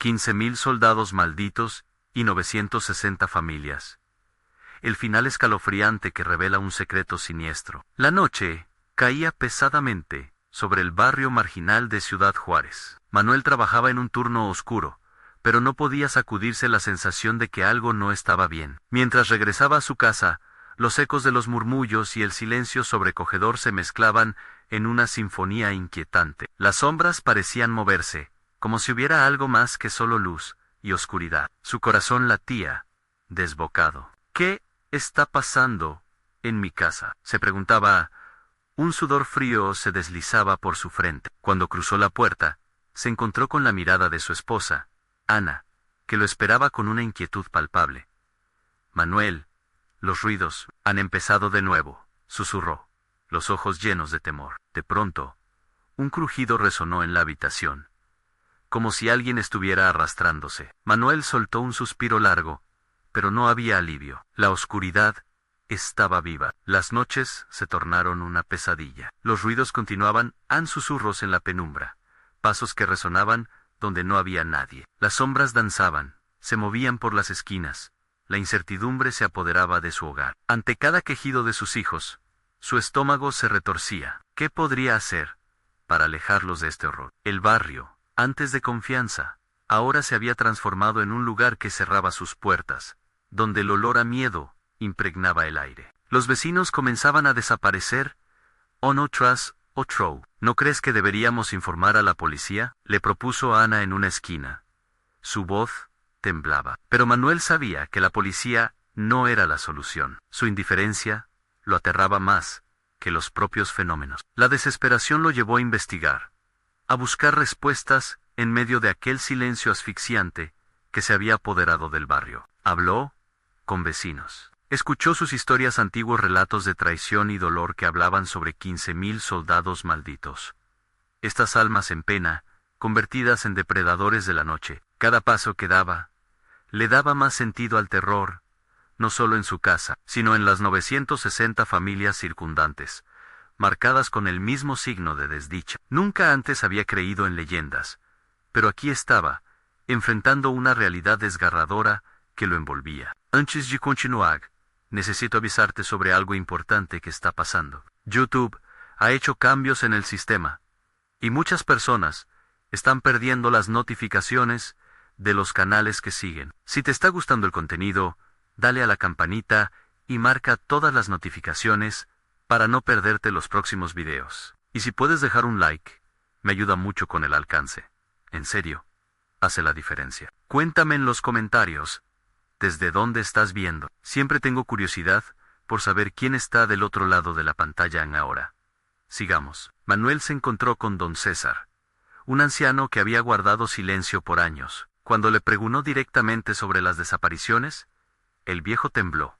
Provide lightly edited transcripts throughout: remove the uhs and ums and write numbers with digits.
15.000 soldados malditos y 960 familias. El final escalofriante que revela un secreto siniestro. La noche caía pesadamente sobre el barrio marginal de Ciudad Juárez. Manuel trabajaba en un turno oscuro, pero no podía sacudirse la sensación de que algo no estaba bien. Mientras regresaba a su casa, los ecos de los murmullos y el silencio sobrecogedor se mezclaban en una sinfonía inquietante. Las sombras parecían moverse, como si hubiera algo más que solo luz y oscuridad. Su corazón latía, desbocado. ¿Qué está pasando en mi casa?, se preguntaba. Un sudor frío se deslizaba por su frente. Cuando cruzó la puerta, se encontró con la mirada de su esposa, Ana, que lo esperaba con una inquietud palpable. Manuel, los ruidos han empezado de nuevo, susurró, los ojos llenos de temor. De pronto, un crujido resonó en la habitación, como si alguien estuviera arrastrándose. Manuel soltó un suspiro largo, pero no había alivio. La oscuridad estaba viva. Las noches se tornaron una pesadilla. Los ruidos continuaban, susurros en la penumbra, pasos que resonaban donde no había nadie. Las sombras danzaban, se movían por las esquinas. La incertidumbre se apoderaba de su hogar. Ante cada quejido de sus hijos, su estómago se retorcía. ¿Qué podría hacer para alejarlos de este horror? El barrio, antes de confianza, ahora se había transformado en un lugar que cerraba sus puertas, donde el olor a miedo impregnaba el aire. Los vecinos comenzaban a desaparecer, uno tras otro. ¿No crees que deberíamos informar a la policía?, le propuso Ana en una esquina. Su voz temblaba. Pero Manuel sabía que la policía no era la solución. Su indiferencia lo aterraba más que los propios fenómenos. La desesperación lo llevó a investigar, a buscar respuestas en medio de aquel silencio asfixiante que se había apoderado del barrio. Habló con vecinos. Escuchó sus historias, antiguos relatos de traición y dolor que hablaban sobre 15.000 soldados malditos. Estas almas en pena, convertidas en depredadores de la noche. Cada paso que daba le daba más sentido al terror, no solo en su casa, sino en las 960 familias circundantes, marcadas con el mismo signo de desdicha. Nunca antes había creído en leyendas, pero aquí estaba, enfrentando una realidad desgarradora que lo envolvía. Antes de continuar, necesito avisarte sobre algo importante que está pasando. YouTube ha hecho cambios en el sistema, y muchas personas están perdiendo las notificaciones de los canales que siguen. Si te está gustando el contenido, dale a la campanita y marca todas las notificaciones para no perderte los próximos videos. Y si puedes dejar un like, me ayuda mucho con el alcance. En serio, hace la diferencia. Cuéntame en los comentarios desde dónde estás viendo. Siempre tengo curiosidad por saber quién está del otro lado de la pantalla ahora. Sigamos. Manuel se encontró con don César, un anciano que había guardado silencio por años. Cuando le preguntó directamente sobre las desapariciones, el viejo tembló,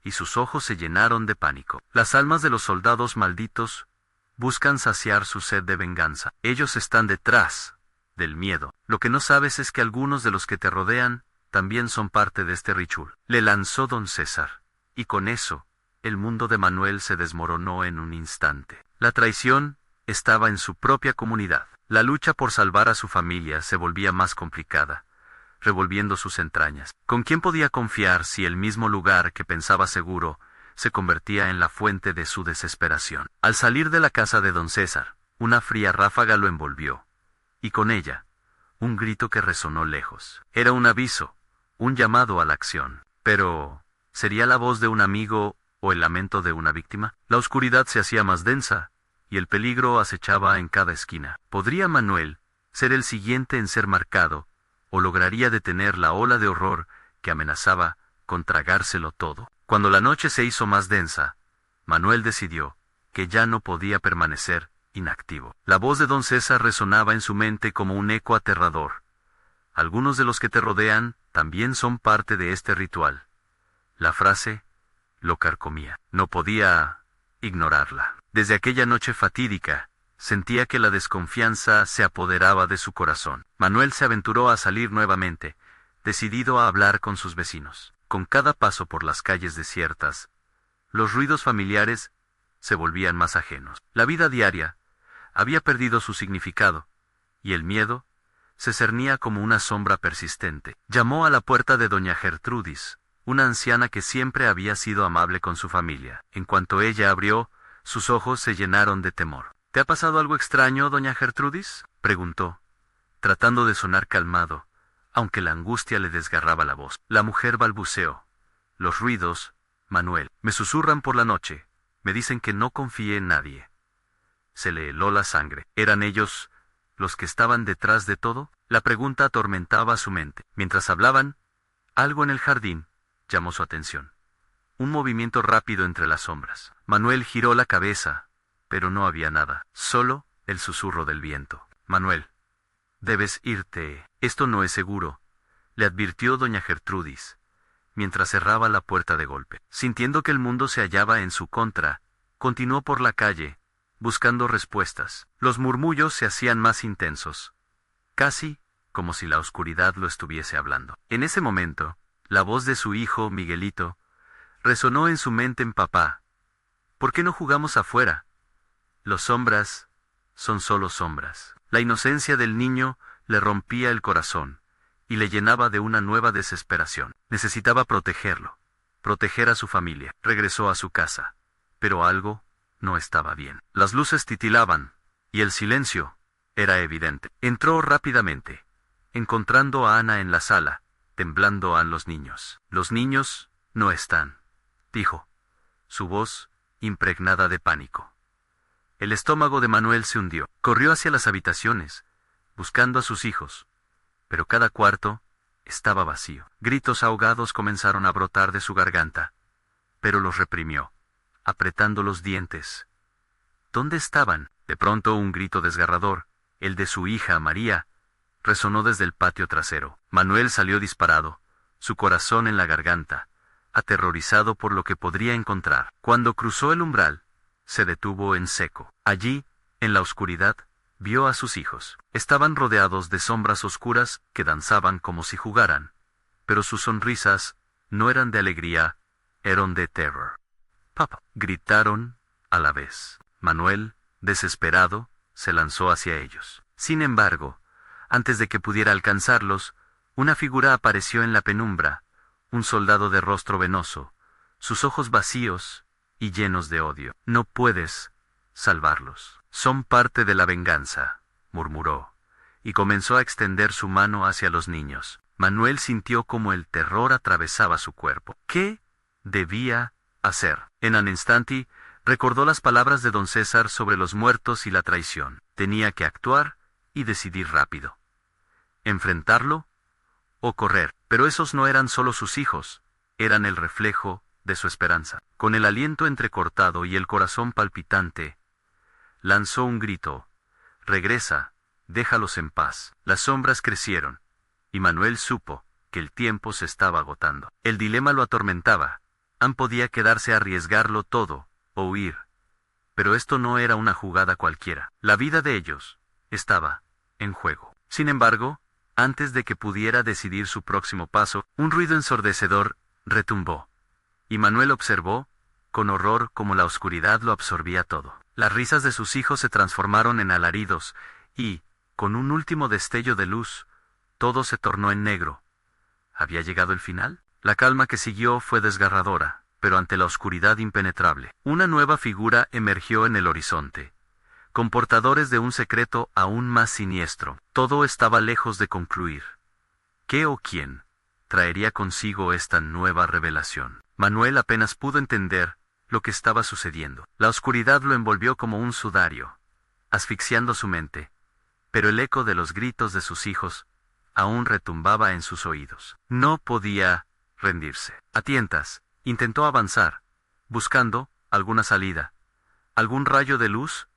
y sus ojos se llenaron de pánico. Las almas de los soldados malditos buscan saciar su sed de venganza. Ellos están detrás del miedo. Lo que no sabes es que algunos de los que te rodean también son parte de este ritual, le lanzó don César, y con eso, el mundo de Manuel se desmoronó en un instante. La traición estaba en su propia comunidad. La lucha por salvar a su familia se volvía más complicada, revolviendo sus entrañas. ¿Con quién podía confiar si el mismo lugar que pensaba seguro se convertía en la fuente de su desesperación? Al salir de la casa de don César, una fría ráfaga lo envolvió, y con ella, un grito que resonó lejos. Era un aviso, un llamado a la acción. Pero, ¿sería la voz de un amigo o el lamento de una víctima? La oscuridad se hacía más densa, y el peligro acechaba en cada esquina. ¿Podría Manuel ser el siguiente en ser marcado, o lograría detener la ola de horror que amenazaba con tragárselo todo? Cuando la noche se hizo más densa, Manuel decidió que ya no podía permanecer inactivo. La voz de don César resonaba en su mente como un eco aterrador. Algunos de los que te rodean también son parte de este ritual. La frase lo carcomía. No podía ignorarla. Desde aquella noche fatídica, sentía que la desconfianza se apoderaba de su corazón. Manuel se aventuró a salir nuevamente, decidido a hablar con sus vecinos. Con cada paso por las calles desiertas, los ruidos familiares se volvían más ajenos. La vida diaria había perdido su significado, y el miedo se cernía como una sombra persistente. Llamó a la puerta de doña Gertrudis, una anciana que siempre había sido amable con su familia. En cuanto ella abrió, sus ojos se llenaron de temor. ¿Te ha pasado algo extraño, doña Gertrudis?, preguntó, tratando de sonar calmado, aunque la angustia le desgarraba la voz. La mujer balbuceó. Los ruidos, Manuel, me susurran por la noche, me dicen que no confíe en nadie. Se le heló la sangre. ¿Eran ellos los que estaban detrás de todo? La pregunta atormentaba su mente. Mientras hablaban, algo en el jardín llamó su atención. Un movimiento rápido entre las sombras. Manuel giró la cabeza, pero no había nada, solo el susurro del viento. Manuel, debes irte. Esto no es seguro, le advirtió doña Gertrudis, mientras cerraba la puerta de golpe. Sintiendo que el mundo se hallaba en su contra, continuó por la calle, buscando respuestas. Los murmullos se hacían más intensos, casi como si la oscuridad lo estuviese hablando. En ese momento, la voz de su hijo, Miguelito, resonó en su mente. Papá, ¿por qué no jugamos afuera? Los sombras son solo sombras. La inocencia del niño le rompía el corazón y le llenaba de una nueva desesperación. Necesitaba protegerlo, proteger a su familia. Regresó a su casa, pero algo no estaba bien. Las luces titilaban, y el silencio era evidente. Entró rápidamente, encontrando a Ana en la sala, temblando a los niños. Los niños no están, dijo, su voz impregnada de pánico. El estómago de Manuel se hundió. Corrió hacia las habitaciones, buscando a sus hijos, pero cada cuarto estaba vacío. Gritos ahogados comenzaron a brotar de su garganta, pero los reprimió, apretando los dientes. ¿Dónde estaban? De pronto un grito desgarrador, el de su hija María, resonó desde el patio trasero. Manuel salió disparado, su corazón en la garganta, aterrorizado por lo que podría encontrar. Cuando cruzó el umbral, se detuvo en seco. Allí, en la oscuridad, vio a sus hijos. Estaban rodeados de sombras oscuras que danzaban como si jugaran, pero sus sonrisas no eran de alegría, eran de terror. «Papá», gritaron a la vez. Manuel, desesperado, se lanzó hacia ellos. Sin embargo, antes de que pudiera alcanzarlos, una figura apareció en la penumbra, un soldado de rostro venoso, sus ojos vacíos y llenos de odio. «No puedes salvarlos. Son parte de la venganza», murmuró, y comenzó a extender su mano hacia los niños. Manuel sintió como el terror atravesaba su cuerpo. ¿Qué debía hacer? En un instante, recordó las palabras de don César sobre los muertos y la traición. Tenía que actuar y decidir rápido. ¿Enfrentarlo o correr? Pero esos no eran solo sus hijos, eran el reflejo de su esperanza. Con el aliento entrecortado y el corazón palpitante, lanzó un grito. «Regresa, déjalos en paz». Las sombras crecieron, y Manuel supo que el tiempo se estaba agotando. El dilema lo atormentaba. Podía quedarse a arriesgarlo todo, o huir. Pero esto no era una jugada cualquiera. La vida de ellos estaba en juego. Sin embargo, antes de que pudiera decidir su próximo paso, un ruido ensordecedor retumbó, y Manuel observó, con horror, cómo la oscuridad lo absorbía todo. Las risas de sus hijos se transformaron en alaridos, y, con un último destello de luz, todo se tornó en negro. ¿Había llegado el final? La calma que siguió fue desgarradora, pero ante la oscuridad impenetrable, una nueva figura emergió en el horizonte, con portadores de un secreto aún más siniestro. Todo estaba lejos de concluir. ¿Qué o quién traería consigo esta nueva revelación? Manuel apenas pudo entender lo que estaba sucediendo. La oscuridad lo envolvió como un sudario, asfixiando su mente, pero el eco de los gritos de sus hijos aún retumbaba en sus oídos. No podía rendirse. A tientas, intentó avanzar, buscando alguna salida, algún rayo de luz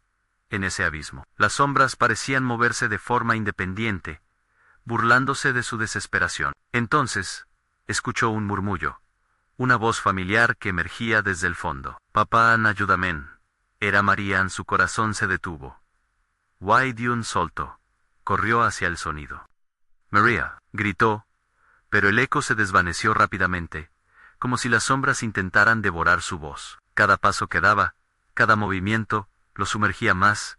en ese abismo. Las sombras parecían moverse de forma independiente, burlándose de su desesperación. Entonces, escuchó un murmullo, una voz familiar que emergía desde el fondo. «Papá, ayúdame». Era María. Su corazón se detuvo. Guay dio un salto, corrió hacia el sonido. «María», gritó, pero el eco se desvaneció rápidamente, como si las sombras intentaran devorar su voz. Cada paso que daba, cada movimiento, lo sumergía más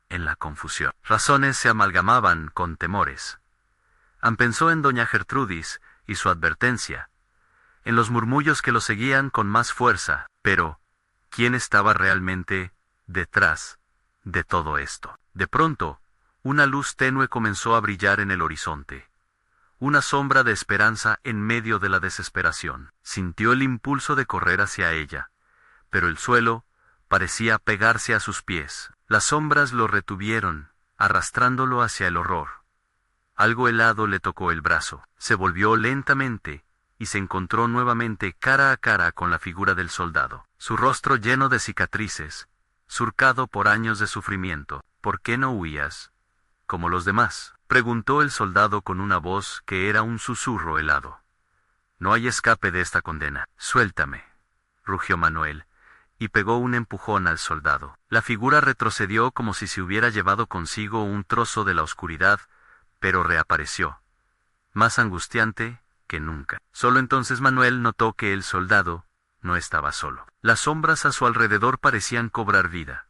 en la confusión. Razones se amalgamaban con temores. Pensó en doña Gertrudis y su advertencia, en los murmullos que lo seguían con más fuerza, pero ¿quién estaba realmente detrás de todo esto? De pronto, una luz tenue comenzó a brillar en el horizonte. Una sombra de esperanza en medio de la desesperación. Sintió el impulso de correr hacia ella, pero el suelo parecía pegarse a sus pies. Las sombras lo retuvieron, arrastrándolo hacia el horror. Algo helado le tocó el brazo. Se volvió lentamente y se encontró nuevamente cara a cara con la figura del soldado. Su rostro lleno de cicatrices, surcado por años de sufrimiento. ¿Por qué no huías como los demás?, preguntó el soldado con una voz que era un susurro helado. No hay escape de esta condena. Suéltame, rugió Manuel, y pegó un empujón al soldado. La figura retrocedió como si se hubiera llevado consigo un trozo de la oscuridad, pero reapareció, más angustiante que nunca. Solo entonces Manuel notó que el soldado no estaba solo. Las sombras a su alrededor parecían cobrar vida,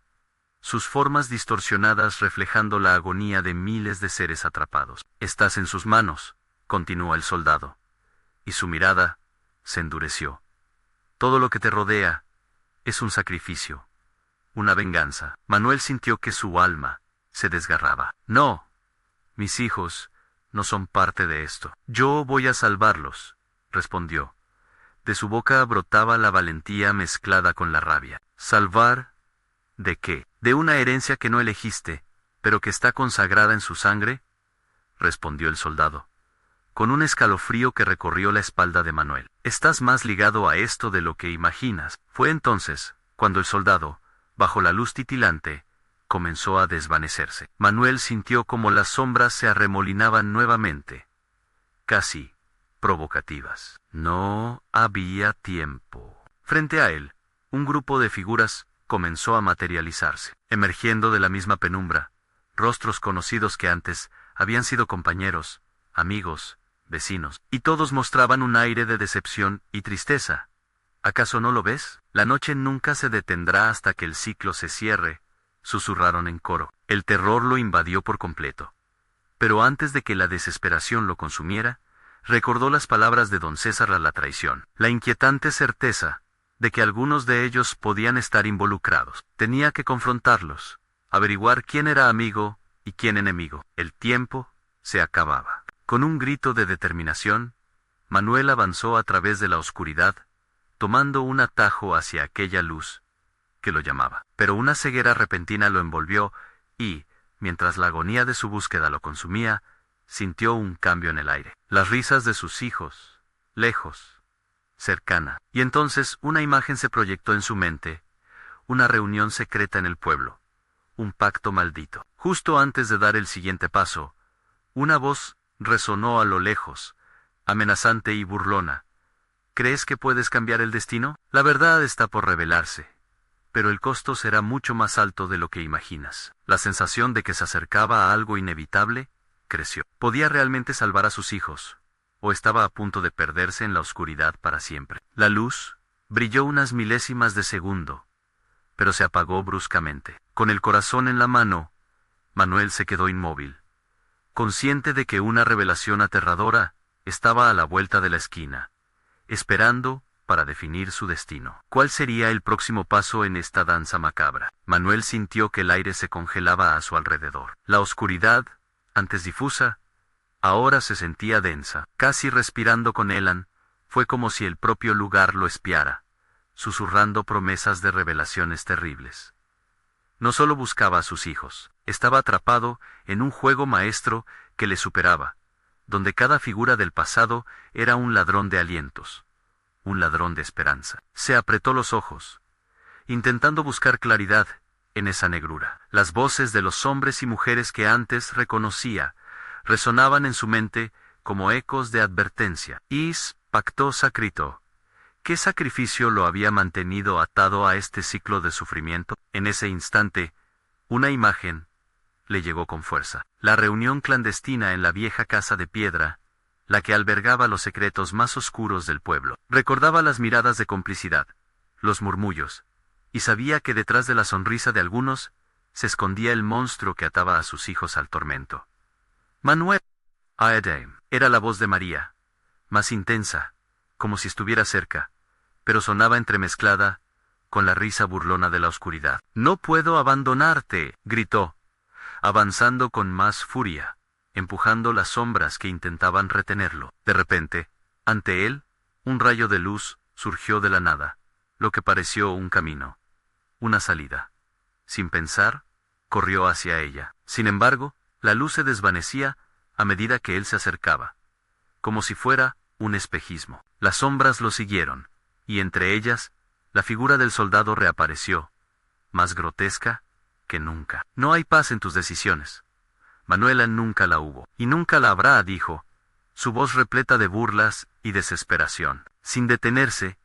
sus formas distorsionadas reflejando la agonía de miles de seres atrapados. Estás en sus manos, continuó el soldado, y su mirada se endureció. Todo lo que te rodea es un sacrificio, una venganza. Manuel sintió que su alma se desgarraba. No, mis hijos no son parte de esto. Yo voy a salvarlos, respondió. De su boca brotaba la valentía mezclada con la rabia. ¿Salvar de qué? ¿De una herencia que no elegiste, pero que está consagrada en su sangre?, respondió el soldado, con un escalofrío que recorrió la espalda de Manuel. Estás más ligado a esto de lo que imaginas. Fue entonces cuando el soldado, bajo la luz titilante, comenzó a desvanecerse. Manuel sintió como las sombras se arremolinaban nuevamente, casi provocativas. No había tiempo. Frente a él, un grupo de figuras comenzó a materializarse, emergiendo de la misma penumbra, rostros conocidos que antes habían sido compañeros, amigos, vecinos, y todos mostraban un aire de decepción y tristeza. ¿Acaso no lo ves? La noche nunca se detendrá hasta que el ciclo se cierre, susurraron en coro. El terror lo invadió por completo. Pero antes de que la desesperación lo consumiera, recordó las palabras de don César a la traición, la inquietante certeza de que algunos de ellos podían estar involucrados. Tenía que confrontarlos, averiguar quién era amigo y quién enemigo. El tiempo se acababa. Con un grito de determinación, Manuel avanzó a través de la oscuridad, tomando un atajo hacia aquella luz que lo llamaba. Pero una ceguera repentina lo envolvió y, mientras la agonía de su búsqueda lo consumía, sintió un cambio en el aire. Las risas de sus hijos, lejos, cercana. Y entonces una imagen se proyectó en su mente, una reunión secreta en el pueblo, un pacto maldito. Justo antes de dar el siguiente paso, una voz resonó a lo lejos, amenazante y burlona. ¿Crees que puedes cambiar el destino? La verdad está por revelarse, pero el costo será mucho más alto de lo que imaginas. La sensación de que se acercaba a algo inevitable creció. ¿Podía realmente salvar a sus hijos? ¿O estaba a punto de perderse en la oscuridad para siempre? La luz brilló unas milésimas de segundo, pero se apagó bruscamente. Con el corazón en la mano, Manuel se quedó inmóvil, consciente de que una revelación aterradora estaba a la vuelta de la esquina, esperando para definir su destino. ¿Cuál sería el próximo paso en esta danza macabra? Manuel sintió que el aire se congelaba a su alrededor. La oscuridad, antes difusa, ahora se sentía densa. Casi respirando con Elan, fue como si el propio lugar lo espiara, susurrando promesas de revelaciones terribles. No solo buscaba a sus hijos, estaba atrapado en un juego maestro que le superaba, donde cada figura del pasado era un ladrón de alientos, un ladrón de esperanza. Se apretó los ojos, intentando buscar claridad en esa negrura. Las voces de los hombres y mujeres que antes reconocía resonaban en su mente como ecos de advertencia. Is pactó sacrito. ¿Qué sacrificio lo había mantenido atado a este ciclo de sufrimiento? En ese instante, una imagen le llegó con fuerza. La reunión clandestina en la vieja casa de piedra, la que albergaba los secretos más oscuros del pueblo. Recordaba las miradas de complicidad, los murmullos, y sabía que detrás de la sonrisa de algunos se escondía el monstruo que ataba a sus hijos al tormento. Manuel Aedem. Era la voz de María, más intensa, como si estuviera cerca, pero sonaba entremezclada con la risa burlona de la oscuridad. «No puedo abandonarte», gritó, avanzando con más furia, empujando las sombras que intentaban retenerlo. De repente, ante él, un rayo de luz surgió de la nada, lo que pareció un camino, una salida. Sin pensar, corrió hacia ella. Sin embargo, la luz se desvanecía a medida que él se acercaba, como si fuera un espejismo. Las sombras lo siguieron, y entre ellas, la figura del soldado reapareció, más grotesca que nunca. «No hay paz en tus decisiones. Manuela nunca la hubo, y nunca la habrá», dijo, su voz repleta de burlas y desesperación. Sin detenerse,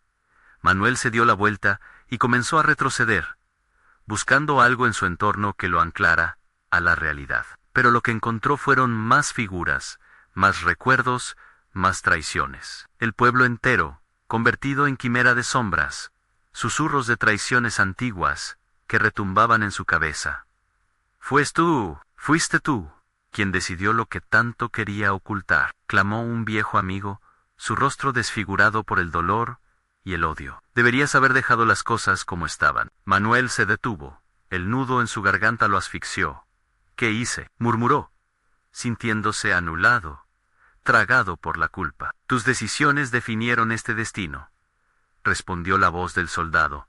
Manuel se dio la vuelta y comenzó a retroceder, buscando algo en su entorno que lo anclara a la realidad. Pero lo que encontró fueron más figuras, más recuerdos, más traiciones. El pueblo entero, convertido en quimera de sombras, susurros de traiciones antiguas que retumbaban en su cabeza. Fuiste tú, quien decidió lo que tanto quería ocultar», clamó un viejo amigo, su rostro desfigurado por el dolor y el odio. «Deberías haber dejado las cosas como estaban». Manuel se detuvo, el nudo en su garganta lo asfixió. «¿Qué hice?», murmuró, sintiéndose anulado, tragado por la culpa. «Tus decisiones definieron este destino», respondió la voz del soldado,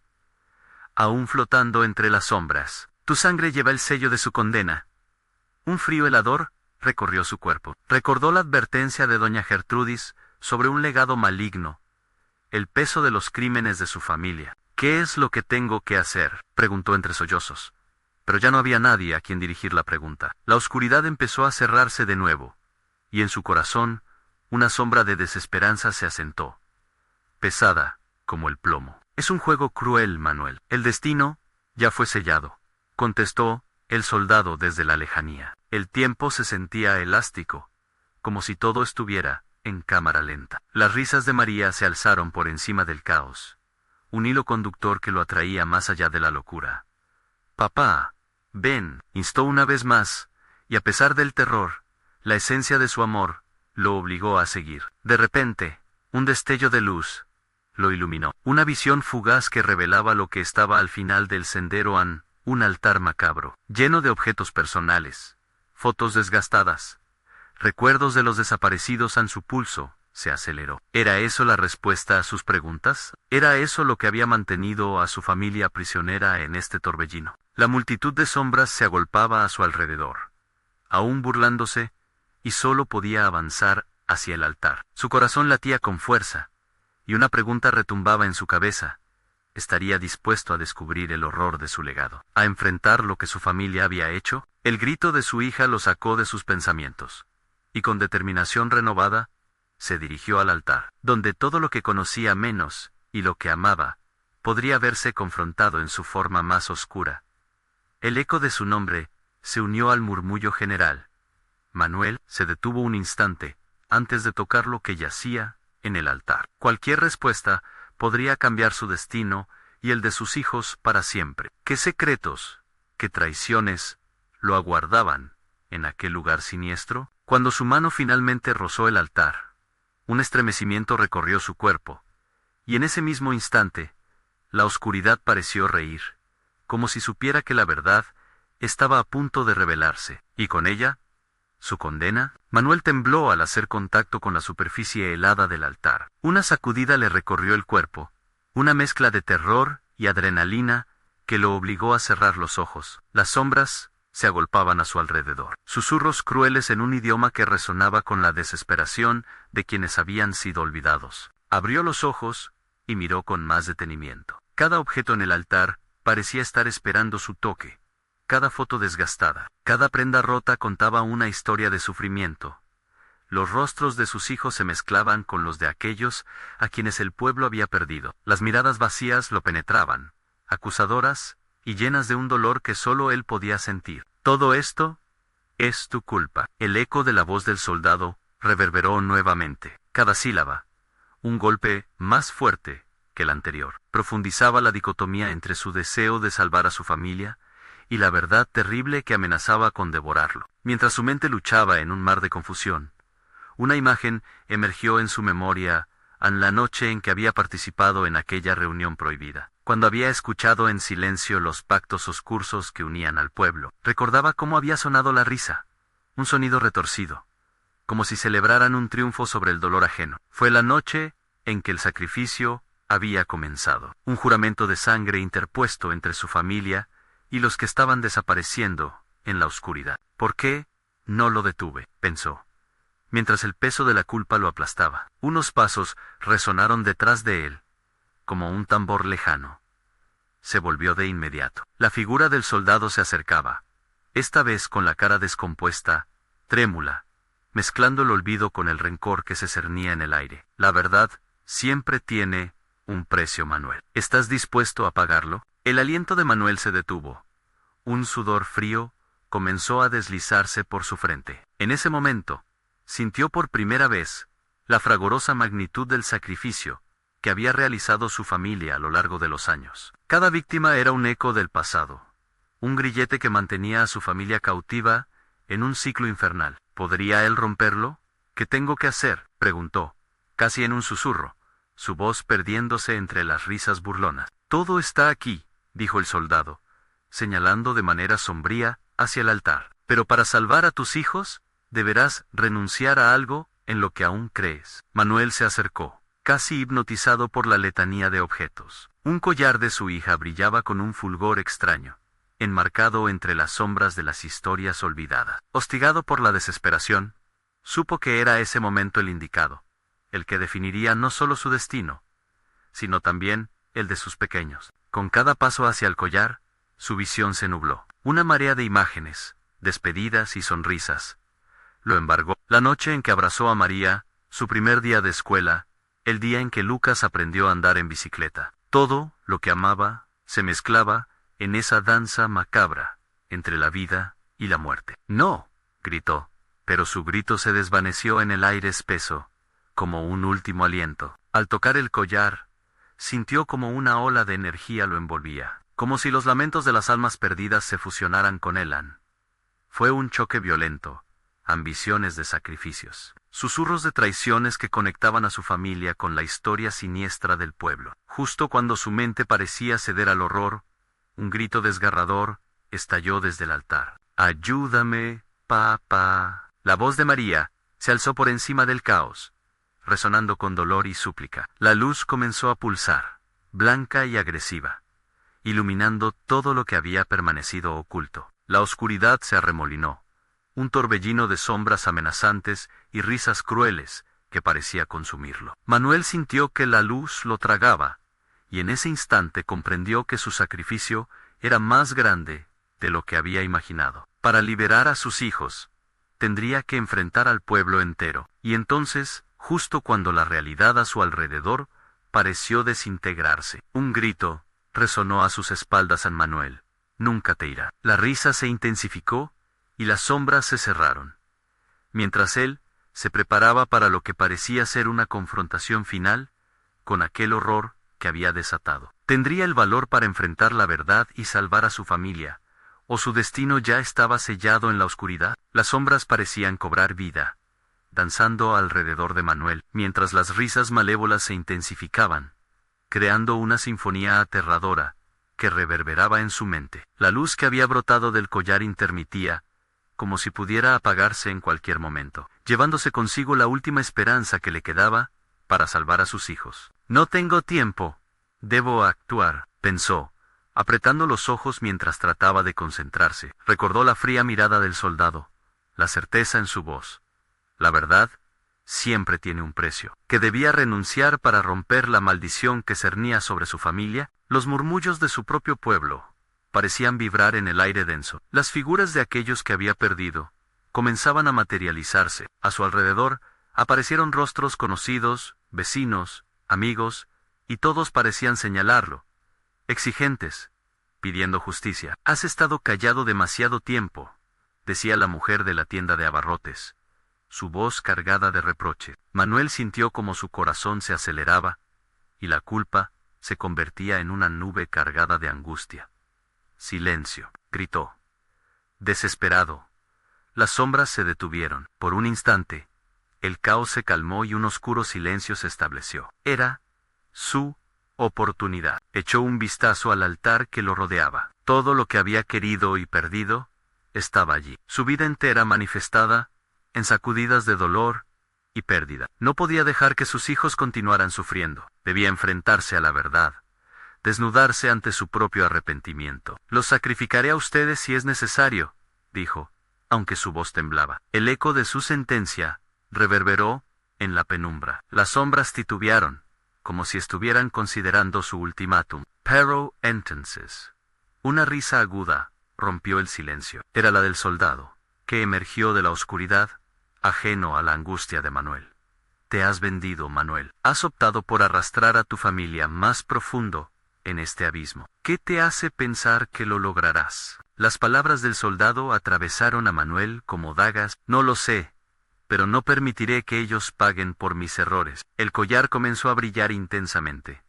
aún flotando entre las sombras. «Tu sangre lleva el sello de su condena». Un frío helador recorrió su cuerpo. Recordó la advertencia de doña Gertrudis sobre un legado maligno, el peso de los crímenes de su familia. «¿Qué es lo que tengo que hacer?», preguntó entre sollozos. Pero ya no había nadie a quien dirigir la pregunta. La oscuridad empezó a cerrarse de nuevo, y en su corazón una sombra de desesperanza se asentó, pesada como el plomo. «Es un juego cruel, Manuel. El destino ya fue sellado», contestó el soldado desde la lejanía. El tiempo se sentía elástico, como si todo estuviera en cámara lenta. Las risas de María se alzaron por encima del caos, un hilo conductor que lo atraía más allá de la locura. «Papá, ven», instó una vez más, y a pesar del terror, la esencia de su amor lo obligó a seguir. De repente, un destello de luz lo iluminó. Una visión fugaz que revelaba lo que estaba al final del sendero, un altar macabro, lleno de objetos personales, fotos desgastadas, recuerdos de los desaparecidos. Su pulso se aceleró. ¿Era eso la respuesta a sus preguntas? ¿Era eso lo que había mantenido a su familia prisionera en este torbellino? La multitud de sombras se agolpaba a su alrededor, aún burlándose, y solo podía avanzar hacia el altar. Su corazón latía con fuerza, y una pregunta retumbaba en su cabeza. ¿Estaría dispuesto a descubrir el horror de su legado, a enfrentar lo que su familia había hecho? El grito de su hija lo sacó de sus pensamientos, y con determinación renovada, se dirigió al altar, donde todo lo que conocía menos, y lo que amaba, podría verse confrontado en su forma más oscura. El eco de su nombre se unió al murmullo general. Manuel se detuvo un instante, antes de tocar lo que yacía en el altar. Cualquier respuesta podría cambiar su destino y el de sus hijos para siempre. ¿Qué secretos, qué traiciones lo aguardaban en aquel lugar siniestro? Cuando su mano finalmente rozó el altar, un estremecimiento recorrió su cuerpo, y en ese mismo instante, la oscuridad pareció reír, como si supiera que la verdad estaba a punto de revelarse, y con ella, su condena. Manuel tembló al hacer contacto con la superficie helada del altar. Una sacudida le recorrió el cuerpo, una mezcla de terror y adrenalina que lo obligó a cerrar los ojos. Las sombras se agolpaban a su alrededor, susurros crueles en un idioma que resonaba con la desesperación de quienes habían sido olvidados. Abrió los ojos y miró con más detenimiento. Cada objeto en el altar parecía estar esperando su toque. Cada foto desgastada, cada prenda rota contaba una historia de sufrimiento. Los rostros de sus hijos se mezclaban con los de aquellos a quienes el pueblo había perdido. Las miradas vacías lo penetraban, acusadoras y llenas de un dolor que solo él podía sentir. «Todo esto es tu culpa». El eco de la voz del soldado reverberó nuevamente. Cada sílaba, un golpe más fuerte que el anterior, profundizaba la dicotomía entre su deseo de salvar a su familia y la verdad terrible que amenazaba con devorarlo. Mientras su mente luchaba en un mar de confusión, Una imagen emergió en su memoria en la noche en que había participado en aquella reunión prohibida, cuando había escuchado en silencio los pactos oscuros que unían al pueblo. Recordaba cómo había sonado la risa, un sonido retorcido, como si celebraran un triunfo sobre el dolor ajeno. Fue la noche en que el sacrificio había comenzado, un juramento de sangre interpuesto entre su familia y los que estaban desapareciendo en la oscuridad. ¿Por qué no lo detuve?, pensó, mientras el peso de la culpa lo aplastaba. Unos pasos resonaron detrás de él, como un tambor lejano. Se volvió de inmediato. La figura del soldado se acercaba, esta vez con la cara descompuesta, trémula, mezclando el olvido con el rencor que se cernía en el aire. La verdad siempre tiene un precio, Manuel. ¿Estás dispuesto a pagarlo? El aliento de Manuel se detuvo. Un sudor frío comenzó a deslizarse por su frente. En ese momento, sintió por primera vez la fragorosa magnitud del sacrificio que había realizado su familia a lo largo de los años. Cada víctima era un eco del pasado, un grillete que mantenía a su familia cautiva en un ciclo infernal. ¿Podría él romperlo? ¿Qué tengo que hacer?, preguntó, casi en un susurro, su voz perdiéndose entre las risas burlonas. Todo está aquí, dijo el soldado, señalando de manera sombría hacia el altar. Pero para salvar a tus hijos, deberás renunciar a algo en lo que aún crees. Manuel se acercó, casi hipnotizado por la letanía de objetos. Un collar de su hija brillaba con un fulgor extraño, enmarcado entre las sombras de las historias olvidadas. Hostigado por la desesperación, supo que era ese momento el indicado, el que definiría no solo su destino, sino también el de sus pequeños. Con cada paso hacia el collar, su visión se nubló. Una marea de imágenes, despedidas y sonrisas, lo embargó. La noche en que abrazó a María, su primer día de escuela, el día en que Lucas aprendió a andar en bicicleta. Todo lo que amaba se mezclaba en esa danza macabra entre la vida y la muerte. ¡No!, gritó, pero su grito se desvaneció en el aire espeso, como un último aliento. Al tocar el collar, sintió como una ola de energía lo envolvía, como si los lamentos de las almas perdidas se fusionaran con Elan. Fue un choque violento, ambiciones de sacrificios, susurros de traiciones que conectaban a su familia con la historia siniestra del pueblo. Justo cuando su mente parecía ceder al horror, un grito desgarrador estalló desde el altar. «¡Ayúdame, papá!». La voz de María se alzó por encima del caos, resonando con dolor y súplica. La luz comenzó a pulsar, blanca y agresiva, iluminando todo lo que había permanecido oculto. La oscuridad se arremolinó, un torbellino de sombras amenazantes y risas crueles que parecía consumirlo. Manuel sintió que la luz lo tragaba, y en ese instante comprendió que su sacrificio era más grande de lo que había imaginado. Para liberar a sus hijos, tendría que enfrentar al pueblo entero. Y entonces, justo cuando la realidad a su alrededor pareció desintegrarse, un grito resonó a sus espaldas en Manuel: «Nunca te irá». La risa se intensificó y las sombras se cerraron, mientras él se preparaba para lo que parecía ser una confrontación final con aquel horror que había desatado. ¿Tendría el valor para enfrentar la verdad y salvar a su familia, o su destino ya estaba sellado en la oscuridad? Las sombras parecían cobrar vida, danzando alrededor de Manuel, mientras las risas malévolas se intensificaban, creando una sinfonía aterradora que reverberaba en su mente. La luz que había brotado del collar intermitía, como si pudiera apagarse en cualquier momento, llevándose consigo la última esperanza que le quedaba para salvar a sus hijos. «No tengo tiempo. Debo actuar», pensó, apretando los ojos mientras trataba de concentrarse. Recordó la fría mirada del soldado, la certeza en su voz. La verdad siempre tiene un precio. Que debía renunciar para romper la maldición que cernía sobre su familia. Los murmullos de su propio pueblo parecían vibrar en el aire denso. Las figuras de aquellos que había perdido comenzaban a materializarse. A su alrededor aparecieron rostros conocidos, vecinos, amigos, y todos parecían señalarlo, exigentes, pidiendo justicia. «Has estado callado demasiado tiempo», decía la mujer de la tienda de abarrotes, su voz cargada de reproche. Manuel sintió como su corazón se aceleraba, y la culpa se convertía en una nube cargada de angustia. «Silencio», gritó. Desesperado, las sombras se detuvieron. Por un instante, el caos se calmó y un oscuro silencio se estableció. Era su oportunidad. Echó un vistazo al altar que lo rodeaba. Todo lo que había querido y perdido estaba allí. Su vida entera manifestada en sacudidas de dolor y pérdida. No podía dejar que sus hijos continuaran sufriendo. Debía enfrentarse a la verdad, desnudarse ante su propio arrepentimiento. Los sacrificaré a ustedes si es necesario, dijo, aunque su voz temblaba. El eco de su sentencia reverberó en la penumbra. Las sombras titubearon, como si estuvieran considerando su ultimátum. Pero entonces, una risa aguda rompió el silencio. Era la del soldado, que emergió de la oscuridad, ajeno a la angustia de Manuel. Te has vendido, Manuel. Has optado por arrastrar a tu familia más profundo en este abismo. ¿Qué te hace pensar que lo lograrás? Las palabras del soldado atravesaron a Manuel como dagas. No lo sé, pero no permitiré que ellos paguen por mis errores. El collar comenzó a brillar intensamente,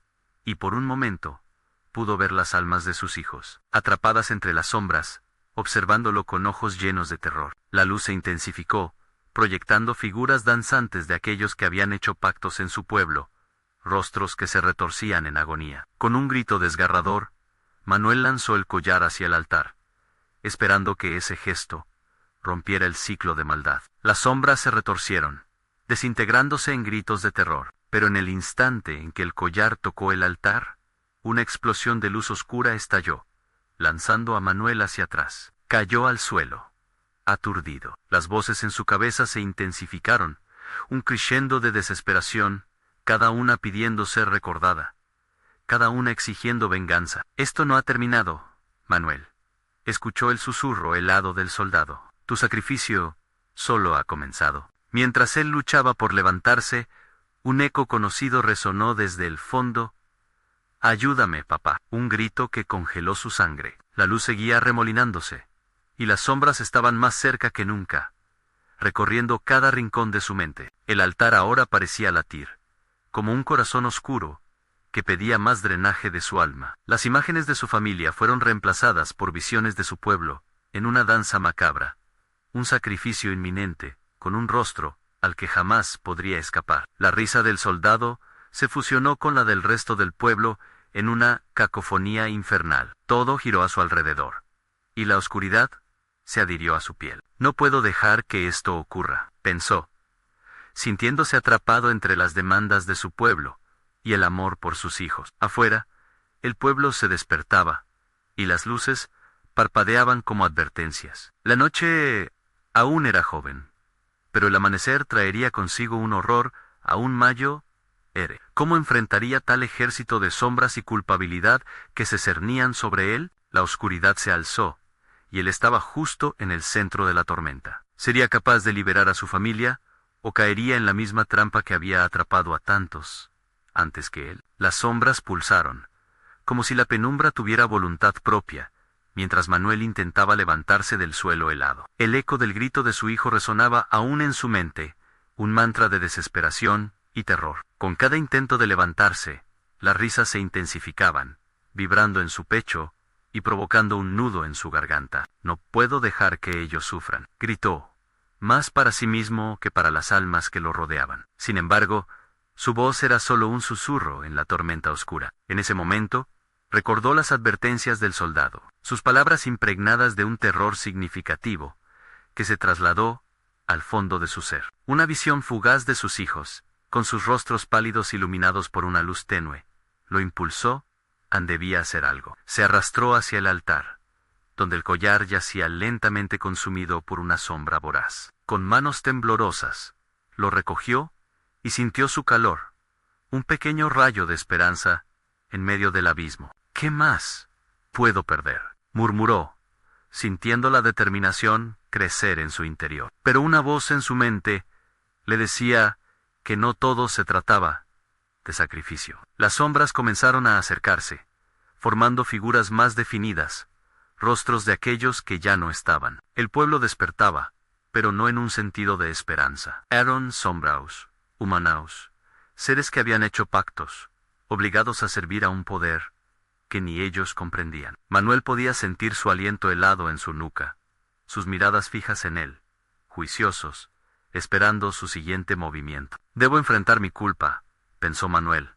y por un momento pudo ver las almas de sus hijos, atrapadas entre las sombras, observándolo con ojos llenos de terror. La luz se intensificó, proyectando figuras danzantes de aquellos que habían hecho pactos en su pueblo, rostros que se retorcían en agonía. Con un grito desgarrador, Manuel lanzó el collar hacia el altar, esperando que ese gesto rompiera el ciclo de maldad. Las sombras se retorcieron, desintegrándose en gritos de terror, pero en el instante en que el collar tocó el altar, una explosión de luz oscura estalló, lanzando a Manuel hacia atrás. Cayó al suelo, aturdido. Las voces en su cabeza se intensificaron, un crescendo de desesperación, cada una pidiendo ser recordada, cada una exigiendo venganza. Esto no ha terminado, Manuel. Escuchó el susurro helado del soldado. Tu sacrificio solo ha comenzado. Mientras él luchaba por levantarse, un eco conocido resonó desde el fondo. Ayúdame, papá. Un grito que congeló su sangre. La luz seguía arremolinándose, y las sombras estaban más cerca que nunca, recorriendo cada rincón de su mente. El altar ahora parecía latir, como un corazón oscuro, que pedía más drenaje de su alma. Las imágenes de su familia fueron reemplazadas por visiones de su pueblo, en una danza macabra, un sacrificio inminente, con un rostro al que jamás podría escapar. La risa del soldado se fusionó con la del resto del pueblo en una cacofonía infernal. Todo giró a su alrededor, y la oscuridad se adhirió a su piel. No puedo dejar que esto ocurra, pensó, sintiéndose atrapado entre las demandas de su pueblo y el amor por sus hijos. Afuera, el pueblo se despertaba, y las luces parpadeaban como advertencias. La noche aún era joven, pero el amanecer traería consigo un horror aún mayor. ¿Cómo enfrentaría tal ejército de sombras y culpabilidad que se cernían sobre él? La oscuridad se alzó, y él estaba justo en el centro de la tormenta. ¿Sería capaz de liberar a su familia, o caería en la misma trampa que había atrapado a tantos antes que él? Las sombras pulsaron, como si la penumbra tuviera voluntad propia, mientras Manuel intentaba levantarse del suelo helado. El eco del grito de su hijo resonaba aún en su mente, un mantra de desesperación y terror. Con cada intento de levantarse, las risas se intensificaban, vibrando en su pecho y provocando un nudo en su garganta. No puedo dejar que ellos sufran, gritó, más para sí mismo que para las almas que lo rodeaban. Sin embargo, su voz era solo un susurro en la tormenta oscura. En ese momento, recordó las advertencias del soldado, sus palabras impregnadas de un terror significativo, que se trasladó al fondo de su ser. Una visión fugaz de sus hijos, con sus rostros pálidos iluminados por una luz tenue, lo impulsó, debía hacer algo. Se arrastró hacia el altar, donde el collar yacía lentamente consumido por una sombra voraz. Con manos temblorosas, lo recogió y sintió su calor, un pequeño rayo de esperanza en medio del abismo. ¿Qué más puedo perder?, murmuró, sintiendo la determinación crecer en su interior. Pero una voz en su mente le decía que no todo se trataba de sacrificio. Las sombras comenzaron a acercarse, formando figuras más definidas, rostros de aquellos que ya no estaban. El pueblo despertaba, pero no en un sentido de esperanza. Eran sombraos, humanaos, seres que habían hecho pactos, obligados a servir a un poder que ni ellos comprendían. Manuel podía sentir su aliento helado en su nuca, sus miradas fijas en él, juiciosos, esperando su siguiente movimiento. Debo enfrentar mi culpa, pensó Manuel,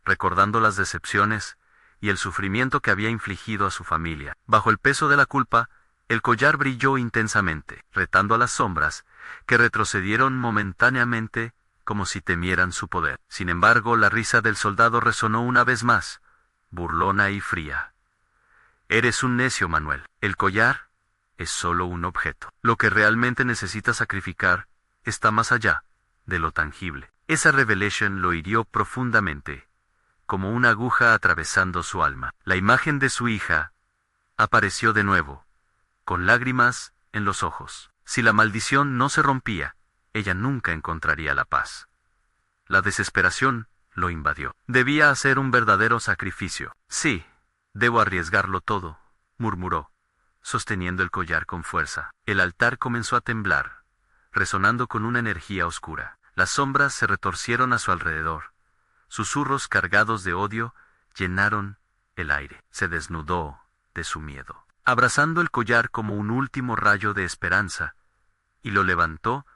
recordando las decepciones y el sufrimiento que había infligido a su familia. Bajo el peso de la culpa, el collar brilló intensamente, retando a las sombras, que retrocedieron momentáneamente como si temieran su poder. Sin embargo, la risa del soldado resonó una vez más, burlona y fría. Eres un necio, Manuel. El collar es solo un objeto. Lo que realmente necesitas sacrificar está más allá de lo tangible. Esa revelación lo hirió profundamente, como una aguja atravesando su alma. La imagen de su hija apareció de nuevo, con lágrimas en los ojos. Si la maldición no se rompía, ella nunca encontraría la paz. La desesperación lo invadió. Debía hacer un verdadero sacrificio. Sí, debo arriesgarlo todo, murmuró, sosteniendo el collar con fuerza. El altar comenzó a temblar, resonando con una energía oscura. Las sombras se retorcieron a su alrededor. Susurros cargados de odio llenaron el aire. Se desnudó de su miedo, abrazando el collar como un último rayo de esperanza, y lo levantó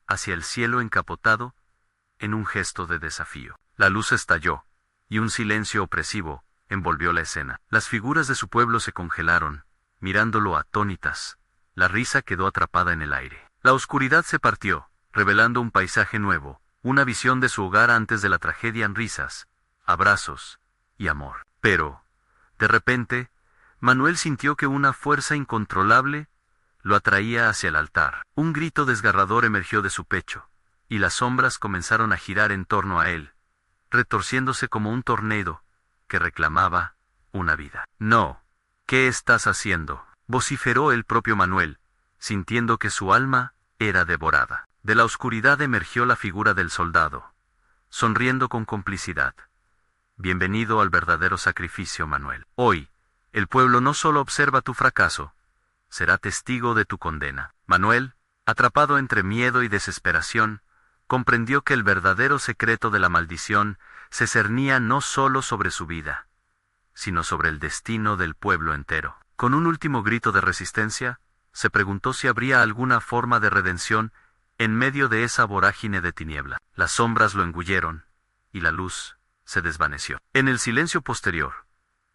hacia el cielo encapotado en un gesto de desafío. La luz estalló, y un silencio opresivo envolvió la escena. Las figuras de su pueblo se congelaron, mirándolo atónitas. La risa quedó atrapada en el aire. La oscuridad se partió, revelando un paisaje nuevo, una visión de su hogar antes de la tragedia en risas, abrazos y amor. Pero, de repente, Manuel sintió que una fuerza incontrolable lo atraía hacia el altar. Un grito desgarrador emergió de su pecho, y las sombras comenzaron a girar en torno a él, retorciéndose como un tornado que reclamaba una vida. No, ¿qué estás haciendo?, vociferó el propio Manuel, sintiendo que su alma era devorada. De la oscuridad emergió la figura del soldado, sonriendo con complicidad. Bienvenido al verdadero sacrificio, Manuel. Hoy, el pueblo no solo observa tu fracaso, será testigo de tu condena. Manuel, atrapado entre miedo y desesperación, comprendió que el verdadero secreto de la maldición se cernía no solo sobre su vida, sino sobre el destino del pueblo entero. Con un último grito de resistencia, se preguntó si habría alguna forma de redención en medio de esa vorágine de tiniebla. Las sombras lo engulleron, y la luz se desvaneció. En el silencio posterior,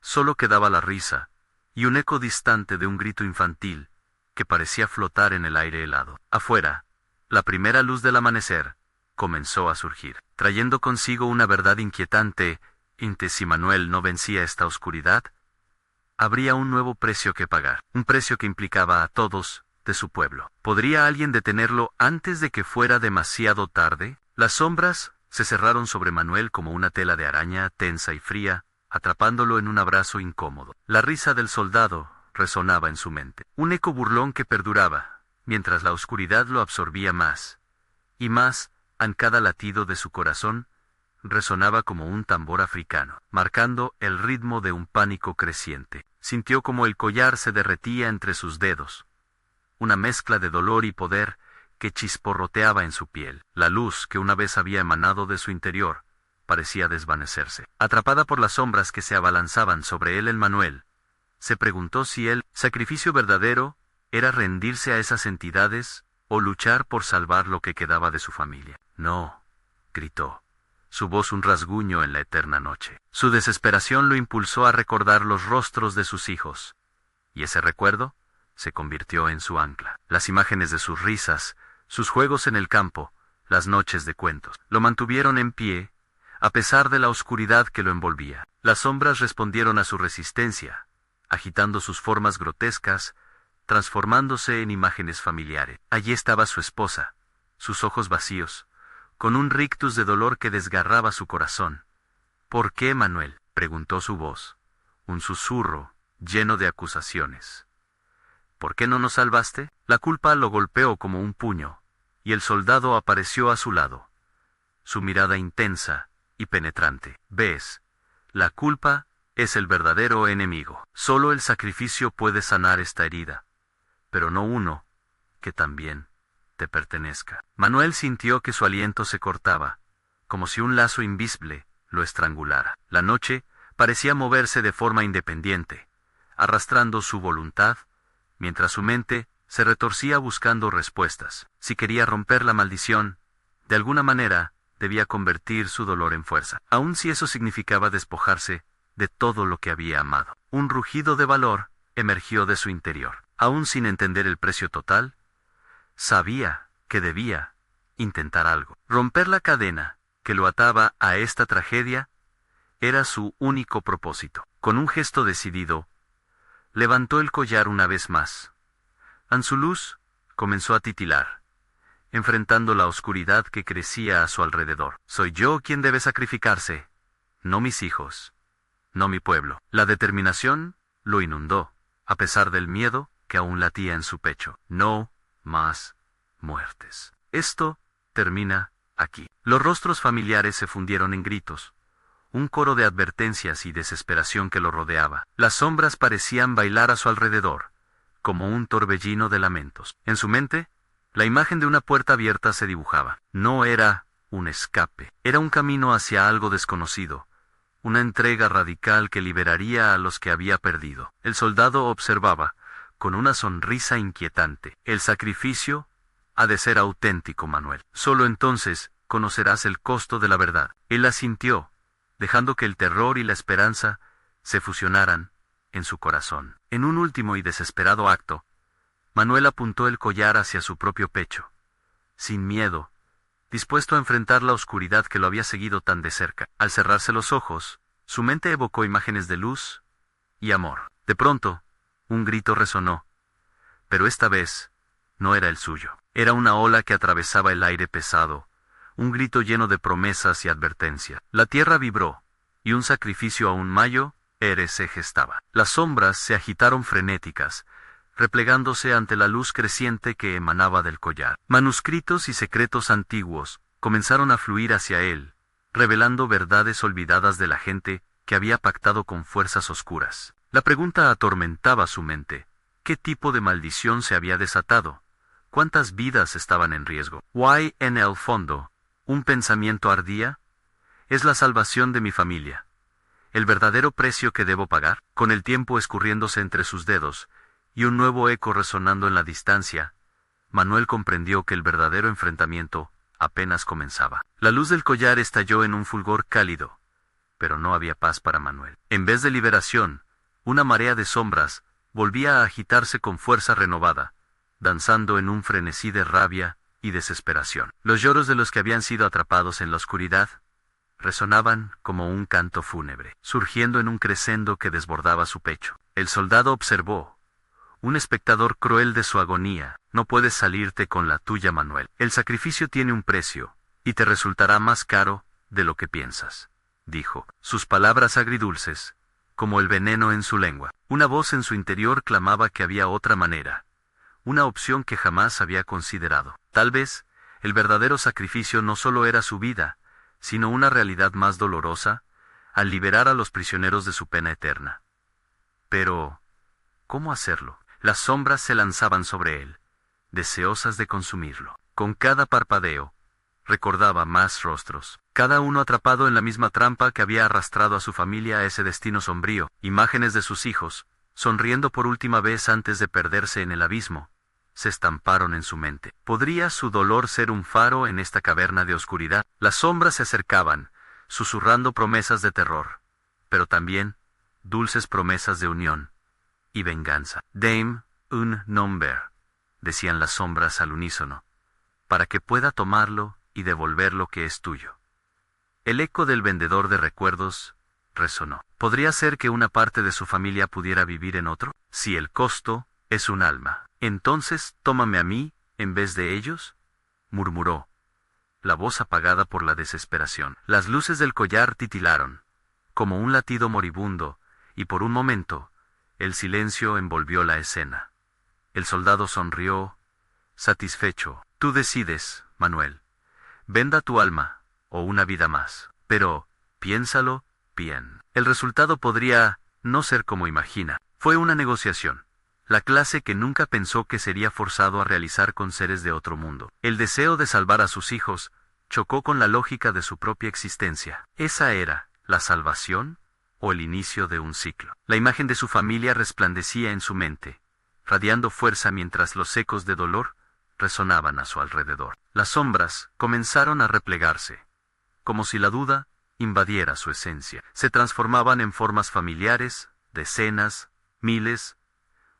solo quedaba la risa, y un eco distante de un grito infantil, que parecía flotar en el aire helado. Afuera, la primera luz del amanecer comenzó a surgir, trayendo consigo una verdad inquietante: si Manuel no vencía esta oscuridad, habría un nuevo precio que pagar, un precio que implicaba a todos de su pueblo. ¿Podría alguien detenerlo antes de que fuera demasiado tarde? Las sombras se cerraron sobre Manuel como una tela de araña tensa y fría, atrapándolo en un abrazo incómodo. La risa del soldado resonaba en su mente, un eco burlón que perduraba, mientras la oscuridad lo absorbía más y más. En cada latido de su corazón resonaba como un tambor africano, marcando el ritmo de un pánico creciente. Sintió como el collar se derretía entre sus dedos, una mezcla de dolor y poder que chisporroteaba en su piel. La luz que una vez había emanado de su interior parecía desvanecerse. Atrapada por las sombras que se abalanzaban sobre él, el Manuel se preguntó si el sacrificio verdadero era rendirse a esas entidades o luchar por salvar lo que quedaba de su familia. No, gritó, su voz un rasguño en la eterna noche. Su desesperación lo impulsó a recordar los rostros de sus hijos, y ese recuerdo se convirtió en su ancla. Las imágenes de sus risas, sus juegos en el campo, las noches de cuentos, lo mantuvieron en pie, a pesar de la oscuridad que lo envolvía. Las sombras respondieron a su resistencia, agitando sus formas grotescas, transformándose en imágenes familiares. Allí estaba su esposa, sus ojos vacíos, con un rictus de dolor que desgarraba su corazón. ¿Por qué, Manuel?, preguntó su voz, un susurro lleno de acusaciones. ¿Por qué no nos salvaste? La culpa lo golpeó como un puño, y el soldado apareció a su lado, su mirada intensa y penetrante. ¿Ves? La culpa es el verdadero enemigo. Solo el sacrificio puede sanar esta herida, pero no uno que también te pertenezca. Manuel sintió que su aliento se cortaba, como si un lazo invisible lo estrangulara. La noche parecía moverse de forma independiente, arrastrando su voluntad, mientras su mente Se retorcía buscando respuestas. Si quería romper la maldición, de alguna manera, debía convertir su dolor en fuerza, aun si eso significaba despojarse de todo lo que había amado. Un rugido de valor emergió de su interior. Aun sin entender el precio total, sabía que debía intentar algo. Romper la cadena que lo ataba a esta tragedia era su único propósito. Con un gesto decidido, levantó el collar una vez más. Anzulus comenzó a titilar, enfrentando la oscuridad que crecía a su alrededor. Soy yo quien debe sacrificarse, no mis hijos, no mi pueblo. La determinación lo inundó, a pesar del miedo que aún latía en su pecho. No más muertes. Esto termina aquí. Los rostros familiares se fundieron en gritos, un coro de advertencias y desesperación que lo rodeaba. Las sombras parecían bailar a su alrededor, como un torbellino de lamentos. En su mente, la imagen de una puerta abierta se dibujaba. No era un escape, era un camino hacia algo desconocido, una entrega radical que liberaría a los que había perdido. El soldado observaba, con una sonrisa inquietante. El sacrificio ha de ser auténtico, Manuel. Solo entonces conocerás el costo de la verdad. Él asintió, dejando que el terror y la esperanza se fusionaran en su corazón. En un último y desesperado acto, Manuel apuntó el collar hacia su propio pecho, sin miedo, dispuesto a enfrentar la oscuridad que lo había seguido tan de cerca. Al cerrarse los ojos, su mente evocó imágenes de luz y amor. De pronto, un grito resonó, pero esta vez no era el suyo. Era una ola que atravesaba el aire pesado, un grito lleno de promesas y advertencia. La tierra vibró, y un sacrificio aún mayor se gestaba. Las sombras se agitaron frenéticas, replegándose ante la luz creciente que emanaba del collar. Manuscritos y secretos antiguos comenzaron a fluir hacia él, revelando verdades olvidadas de la gente que había pactado con fuerzas oscuras. La pregunta atormentaba su mente. ¿Qué tipo de maldición se había desatado? ¿Cuántas vidas estaban en riesgo? ¿Why, en el fondo, un pensamiento ardía? Es la salvación de mi familia. ¿El verdadero precio que debo pagar? Con el tiempo escurriéndose entre sus dedos, y un nuevo eco resonando en la distancia, Manuel comprendió que el verdadero enfrentamiento apenas comenzaba. La luz del collar estalló en un fulgor cálido, pero no había paz para Manuel. En vez de liberación, una marea de sombras volvía a agitarse con fuerza renovada, danzando en un frenesí de rabia y desesperación. Los lloros de los que habían sido atrapados en la oscuridad resonaban como un canto fúnebre, surgiendo en un crescendo que desbordaba su pecho. El soldado observó, un espectador cruel de su agonía. No puedes salirte con la tuya, Manuel. El sacrificio tiene un precio, y te resultará más caro de lo que piensas, dijo. Sus palabras agridulces, como el veneno en su lengua. Una voz en su interior clamaba que había otra manera, una opción que jamás había considerado. Tal vez, el verdadero sacrificio no solo era su vida, sino una realidad más dolorosa, al liberar a los prisioneros de su pena eterna. Pero, ¿cómo hacerlo? Las sombras se lanzaban sobre él, deseosas de consumirlo. Con cada parpadeo, recordaba más rostros, cada uno atrapado en la misma trampa que había arrastrado a su familia a ese destino sombrío. Imágenes de sus hijos, sonriendo por última vez antes de perderse en el abismo, se estamparon en su mente. ¿Podría su dolor ser un faro en esta caverna de oscuridad? Las sombras se acercaban, susurrando promesas de terror, pero también dulces promesas de unión y venganza. Dame un nombre, decían las sombras al unísono, para que pueda tomarlo y devolver lo que es tuyo. El eco del vendedor de recuerdos resonó. ¿Podría ser que una parte de su familia pudiera vivir en otro? Si el costo es un alma, entonces tómame a mí, en vez de ellos, murmuró, la voz apagada por la desesperación. Las luces del collar titilaron, como un latido moribundo, y por un momento, el silencio envolvió la escena. El soldado sonrió, satisfecho. Tú decides, Manuel. Venda tu alma, o una vida más. Pero, piénsalo bien. El resultado podría no ser como imagina. Fue una negociación. La clase que nunca pensó que sería forzado a realizar con seres de otro mundo. El deseo de salvar a sus hijos chocó con la lógica de su propia existencia. ¿Esa era la salvación o el inicio de un ciclo? La imagen de su familia resplandecía en su mente, radiando fuerza mientras los ecos de dolor resonaban a su alrededor. Las sombras comenzaron a replegarse, como si la duda invadiera su esencia. Se transformaban en formas familiares, decenas, miles,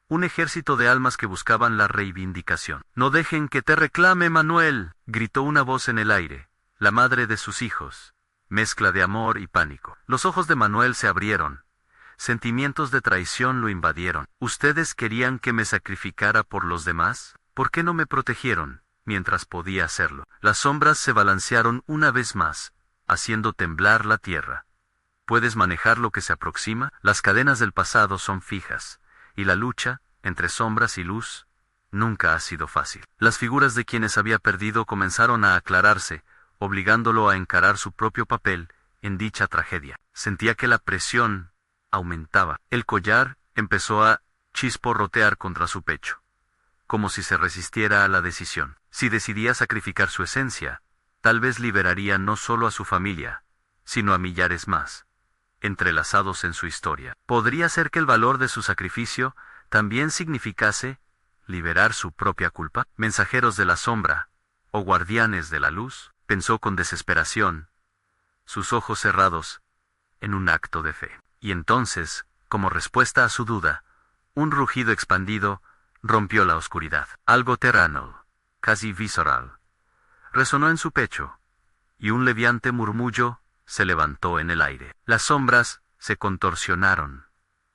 un ejército de almas que buscaban la reivindicación. «No dejen que te reclame, Manuel», gritó una voz en el aire, la madre de sus hijos, mezcla de amor y pánico. Los ojos de Manuel se abrieron. Sentimientos de traición lo invadieron. «¿Ustedes querían que me sacrificara por los demás? ¿Por qué no me protegieron mientras podía hacerlo?» Las sombras se balancearon una vez más, haciendo temblar la tierra. ¿Puedes manejar lo que se aproxima? Las cadenas del pasado son fijas, y la lucha entre sombras y luz nunca ha sido fácil. Las figuras de quienes había perdido comenzaron a aclararse, obligándolo a encarar su propio papel en dicha tragedia. Sentía que la presión aumentaba. El collar empezó a chisporrotear contra su pecho, como si se resistiera a la decisión. Si decidía sacrificar su esencia, tal vez liberaría no solo a su familia, sino a millares más, entrelazados en su historia. Podría ser que el valor de su sacrificio también significase liberar su propia culpa. Mensajeros de la sombra, o guardianes de la luz, pensó con desesperación, sus ojos cerrados, en un acto de fe. Y entonces, como respuesta a su duda, un rugido expandido rompió la oscuridad. Algo terrenal, casi visceral, resonó en su pecho, y un leviante murmullo se levantó en el aire. Las sombras se contorsionaron.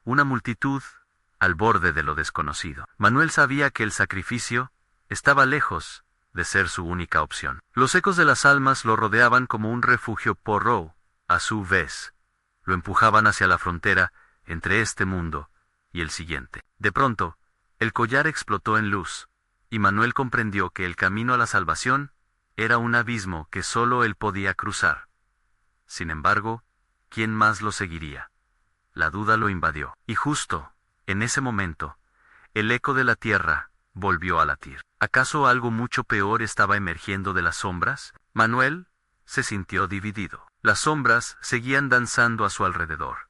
Una multitud al borde de lo desconocido. Manuel sabía que el sacrificio estaba lejos de ser su única opción. Los ecos de las almas lo rodeaban como un refugio porro, a su vez. Lo empujaban hacia la frontera entre este mundo y el siguiente. De pronto, el collar explotó en luz, y Manuel comprendió que el camino a la salvación era un abismo que solo él podía cruzar. Sin embargo, ¿quién más lo seguiría? La duda lo invadió, y justo en ese momento, el eco de la tierra volvió a latir. ¿Acaso algo mucho peor estaba emergiendo de las sombras? Manuel se sintió dividido. Las sombras seguían danzando a su alrededor,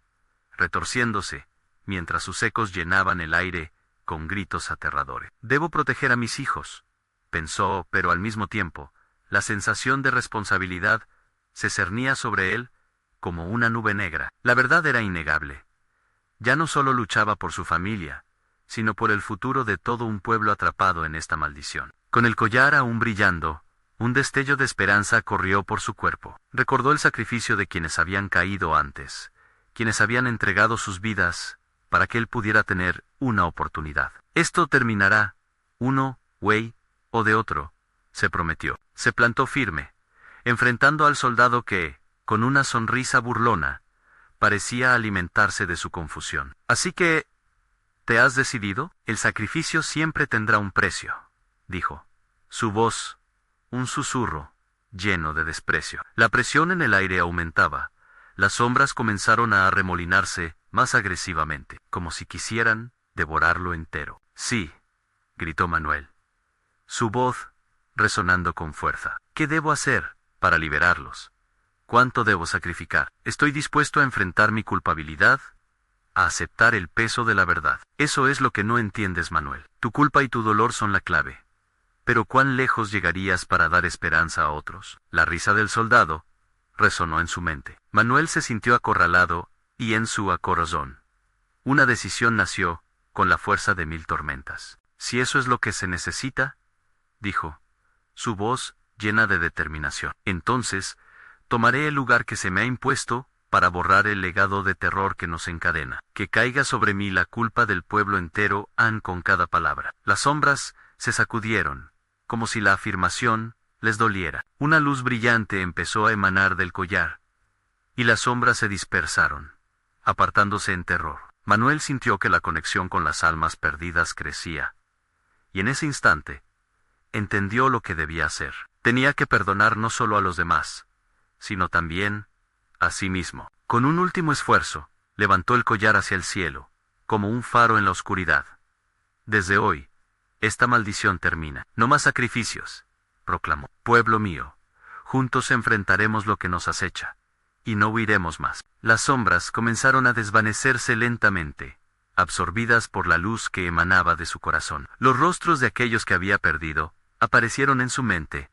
retorciéndose, mientras sus ecos llenaban el aire con gritos aterradores. «Debo proteger a mis hijos», pensó, pero al mismo tiempo, la sensación de responsabilidad se cernía sobre él como una nube negra. La verdad era innegable. Ya no solo luchaba por su familia, sino por el futuro de todo un pueblo atrapado en esta maldición. Con el collar aún brillando, un destello de esperanza corrió por su cuerpo. Recordó el sacrificio de quienes habían caído antes, quienes habían entregado sus vidas para que él pudiera tener una oportunidad. «Esto terminará, uno, güey, o de otro», se prometió. Se plantó firme, enfrentando al soldado que, con una sonrisa burlona, parecía alimentarse de su confusión. «Así que, ¿te has decidido? El sacrificio siempre tendrá un precio», dijo. Su voz, un susurro, lleno de desprecio. La presión en el aire aumentaba. Las sombras comenzaron a arremolinarse más agresivamente, como si quisieran devorarlo entero. «Sí», gritó Manuel, su voz resonando con fuerza. «¿Qué debo hacer para liberarlos? ¿Cuánto debo sacrificar? Estoy dispuesto a enfrentar mi culpabilidad, a aceptar el peso de la verdad». «Eso es lo que no entiendes, Manuel. Tu culpa y tu dolor son la clave. Pero ¿cuán lejos llegarías para dar esperanza a otros?». La risa del soldado resonó en su mente. Manuel se sintió acorralado, y en su corazón una decisión nació con la fuerza de 1000 tormentas. «Si eso es lo que se necesita», dijo, su voz llena de determinación, «entonces tomaré el lugar que se me ha impuesto para borrar el legado de terror que nos encadena. Que caiga sobre mí la culpa del pueblo entero, con cada palabra». Las sombras se sacudieron, como si la afirmación les doliera. Una luz brillante empezó a emanar del collar, y las sombras se dispersaron, apartándose en terror. Manuel sintió que la conexión con las almas perdidas crecía, y en ese instante, entendió lo que debía hacer. Tenía que perdonar no solo a los demás, sino también a sí mismo. Con un último esfuerzo, levantó el collar hacia el cielo, como un faro en la oscuridad. «Desde hoy, esta maldición termina. No más sacrificios», proclamó. «Pueblo mío, juntos enfrentaremos lo que nos acecha, y no huiremos más». Las sombras comenzaron a desvanecerse lentamente, absorbidas por la luz que emanaba de su corazón. Los rostros de aquellos que había perdido aparecieron en su mente,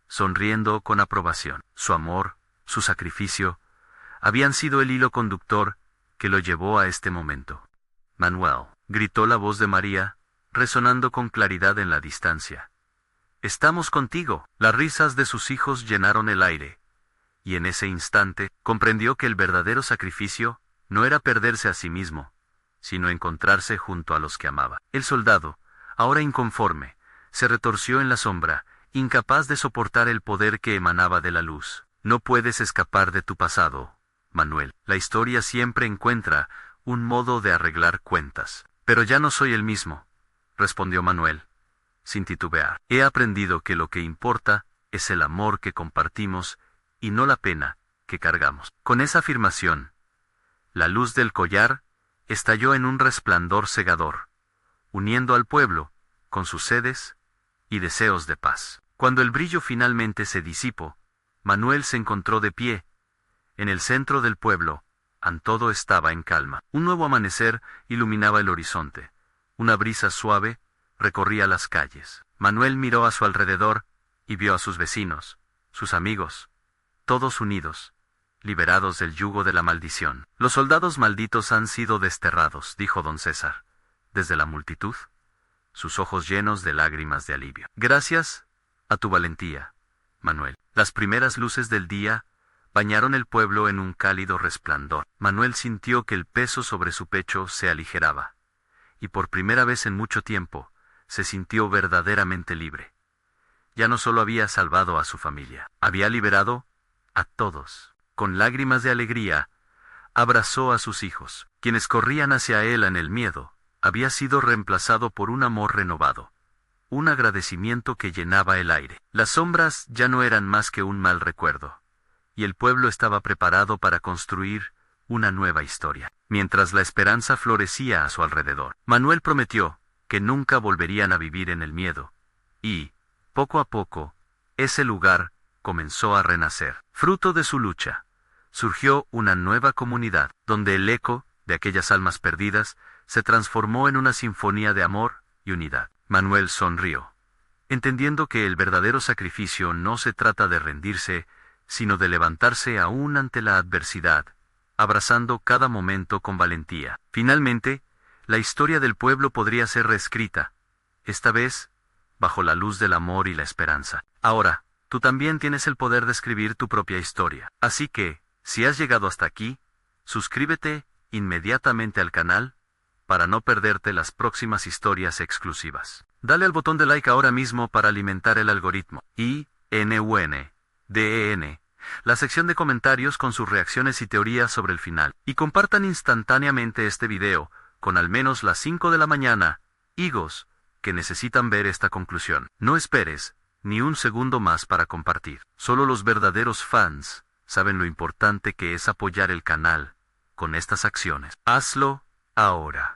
sonriendo con aprobación. Su amor, su sacrificio, habían sido el hilo conductor que lo llevó a este momento. Manuel, gritó la voz de María, resonando con claridad en la distancia. Estamos contigo. Las risas de sus hijos llenaron el aire, y en ese instante comprendió que el verdadero sacrificio no era perderse a sí mismo, sino encontrarse junto a los que amaba. El soldado, ahora inconforme, se retorció en la sombra, incapaz de soportar el poder que emanaba de la luz. No puedes escapar de tu pasado, Manuel. La historia siempre encuentra un modo de arreglar cuentas. Pero ya no soy el mismo, respondió Manuel, sin titubear. He aprendido que lo que importa es el amor que compartimos y no la pena que cargamos. Con esa afirmación, la luz del collar estalló en un resplandor cegador, uniendo al pueblo con sus sedes y deseos de paz. Cuando el brillo finalmente se disipó, Manuel se encontró de pie. En el centro del pueblo, todo estaba en calma. Un nuevo amanecer iluminaba el horizonte. Una brisa suave recorría las calles. Manuel miró a su alrededor y vio a sus vecinos, sus amigos, todos unidos, liberados del yugo de la maldición. Los soldados malditos han sido desterrados, dijo don César, desde la multitud, sus ojos llenos de lágrimas de alivio. Gracias a tu valentía, Manuel. Las primeras luces del día bañaron el pueblo en un cálido resplandor. Manuel sintió que el peso sobre su pecho se aligeraba, y por primera vez en mucho tiempo, se sintió verdaderamente libre. Ya no solo había salvado a su familia, había liberado a todos. Con lágrimas de alegría, abrazó a sus hijos, quienes corrían hacia él en el miedo. Había sido reemplazado por un amor renovado, un agradecimiento que llenaba el aire. Las sombras ya no eran más que un mal recuerdo, y el pueblo estaba preparado para construir una nueva historia. Mientras la esperanza florecía a su alrededor, Manuel prometió que nunca volverían a vivir en el miedo, y, poco a poco, ese lugar comenzó a renacer. Fruto de su lucha, surgió una nueva comunidad, donde el eco de aquellas almas perdidas se transformó en una sinfonía de amor y unidad. Manuel sonrió, entendiendo que el verdadero sacrificio no se trata de rendirse, sino de levantarse aún ante la adversidad, abrazando cada momento con valentía. Finalmente, la historia del pueblo podría ser reescrita, esta vez, bajo la luz del amor y la esperanza. Ahora, tú también tienes el poder de escribir tu propia historia. Así que, si has llegado hasta aquí, suscríbete inmediatamente al canal, para no perderte las próximas historias exclusivas. Dale al botón de like ahora mismo para alimentar el algoritmo. INUNDEN, la sección de comentarios con sus reacciones y teorías sobre el final. Y compartan instantáneamente este video, con al menos las 5 de la mañana, higos, que necesitan ver esta conclusión. No esperes ni un segundo más para compartir. Solo los verdaderos fans saben lo importante que es apoyar el canal con estas acciones. Hazlo ahora.